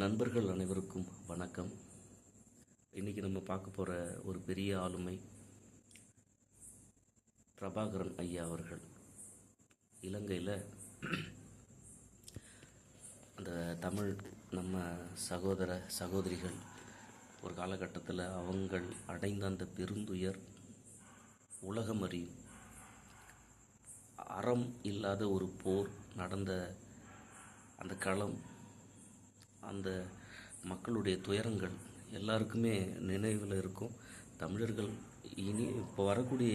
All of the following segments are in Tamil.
நண்பர்கள் அனைவருக்கும் வணக்கம். இன்றைக்கி நம்ம பார்க்க போகிற ஒரு பெரிய ஆளுமை பிரபாகரன் ஐயா அவர்கள். இலங்கையில் அந்த தமிழ் நம்ம சகோதர சகோதரிகள் ஒரு காலகட்டத்தில் அவங்கள் அடைந்த அந்த பெருந்துயர் உலகம் அறியும். அறம் இல்லாத ஒரு போர் நடந்த அந்த களம், அந்த மக்களுடைய துயரங்கள் எல்லாருக்குமே நினைவில் இருக்கும். தமிழர்கள் இனி இப்போ வரக்கூடிய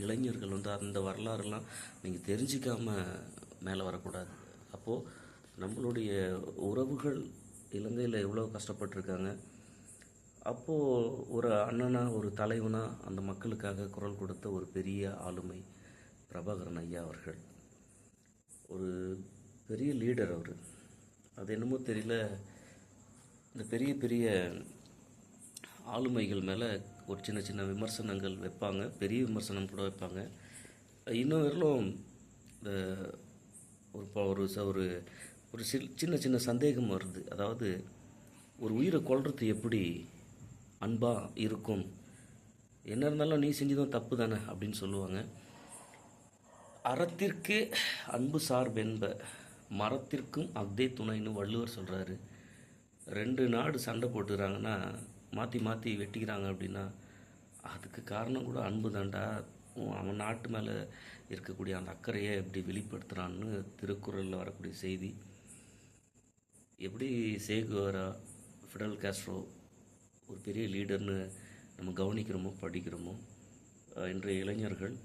இளைஞர்கள் அந்த வரலாறுலாம் நீங்கள் தெரிஞ்சிக்காமல் மேலே வரக்கூடாது. அப்போது நம்மளுடைய உறவுகள் இலங்கையில் எவ்வளோ கஷ்டப்பட்டுருக்காங்க. அப்போது ஒரு அண்ணனாக ஒரு தலைவனாக அந்த மக்களுக்காக குரல் கொடுத்த ஒரு பெரிய ஆளுமை பிரபாகரன் ஐயா அவர்கள். ஒரு பெரிய லீடர் அவர். அது என்னமோ தெரியல, இந்த பெரிய பெரிய ஆளுமைகள் மேலே ஒரு சின்ன சின்ன விமர்சனங்கள் வைப்பாங்க, பெரிய விமர்சனம் கூட வைப்பாங்க. இன்னும் வரலும் இந்த ஒரு ஒரு ஒரு சின்ன சின்ன சந்தேகம் வருது. அதாவது ஒரு உயிரை கொல்றது எப்படி அன்பாக இருக்கும், என்ன இருந்தாலும் நீ செஞ்சதும் தப்பு தானே அப்படின்னு சொல்லுவாங்க. அறத்திற்கே அன்பு சார்பென்ப மரத்திற்கும் அக்தே துணைன்னு வள்ளுவர் சொல்கிறாரு. ரெண்டு நாடு சண்டை போட்டுக்கிறாங்கன்னா, மாற்றி மாற்றி வெட்டிக்கிறாங்க அப்படின்னா அதுக்கு காரணம் கூட அன்பு தாண்டா. அவன் நாட்டு மேலே இருக்கக்கூடிய அந்த அக்கறையை எப்படி வெளிப்படுத்துகிறான்னு திருக்குறளில் வரக்கூடிய செய்தி. எப்படி சேகுவாரா, ஃபிடல் காஸ்ட்ரோ ஒரு பெரிய லீடர்னு நம்ம கவனிக்கிறோமோ படிக்கிறோமோ, இன்றைய இளைஞர்கள்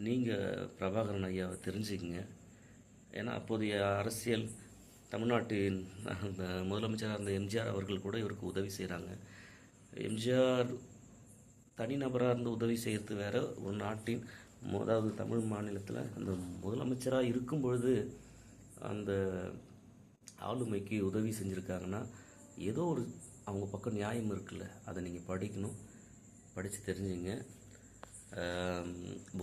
நீங்கள் பிரபாகரன் ஐயாவை தெரிஞ்சுக்கங்க. ஏன்னா அப்போதைய அரசியல் தமிழ்நாட்டின் அந்த முதலமைச்சராக இருந்த எம்ஜிஆர் அவர்கள் கூட இவருக்கு உதவி செய்கிறாங்க. எம்ஜிஆர் தனிநபராக இருந்து உதவி செய்கிறது வேறு, ஒரு நாட்டின் அதாவது தமிழ் மாநிலத்தில் அந்த முதலமைச்சராக இருக்கும் பொழுது அந்த ஆளுமைக்கு உதவி செஞ்சுருக்காங்கன்னா ஏதோ ஒரு அவங்க பக்கம் நியாயம் இருக்குல்ல. அதை நீங்கள் படிக்கணும், படித்து தெரிஞ்சுங்க.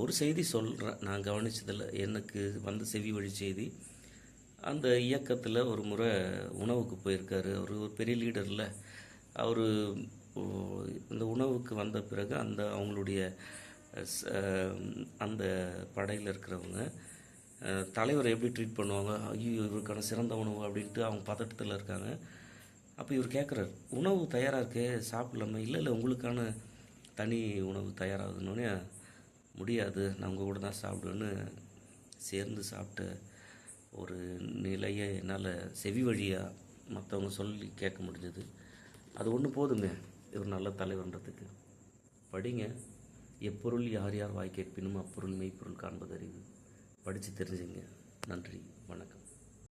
ஒரு செய்தி சொல்கிறேன், நான் கவனித்ததில் எனக்கு வந்த செவி வழி செய்தி. அந்த இயக்கத்தில் ஒரு முறை உணவுக்கு போயிருக்காரு. அவர் ஒரு பெரிய லீடரில். அவர் இந்த உணவுக்கு வந்த பிறகு அவங்களுடைய அந்த படையில் இருக்கிறவங்க தலைவரை எப்படி ட்ரீட் பண்ணுவாங்க, ஐயோ இவருக்கான சிறந்த உணவு அப்படின்ட்டு அவங்க பதட்டத்தில் இருக்காங்க. அப்போ இவர் கேட்குறாரு, உணவு தயாராக இருக்கே சாப்பிடலாமா? இல்லை உங்களுக்கான தனி உணவு தயாராகுதுன்னொன்னே, முடியாது நான் உங்கள் கூட தான் சாப்பிடுவேன்னு சேர்ந்து சாப்பிட்ட ஒரு நிலையை என்னால் செவி வழியாக மற்றவங்க சொல்லி கேட்க முடிஞ்சது. அது ஒன்று போதுங்க இவர் நல்ல தலைவர்ன்றதுக்கு. படிங்க. எப்பொருள் யார் யார் வாய் கேட்பினும் அப்பொருள் மெய்ப்பொருள் காண்பது அறிவு. படித்து தெரிஞ்சுங்க. நன்றி, வணக்கம்.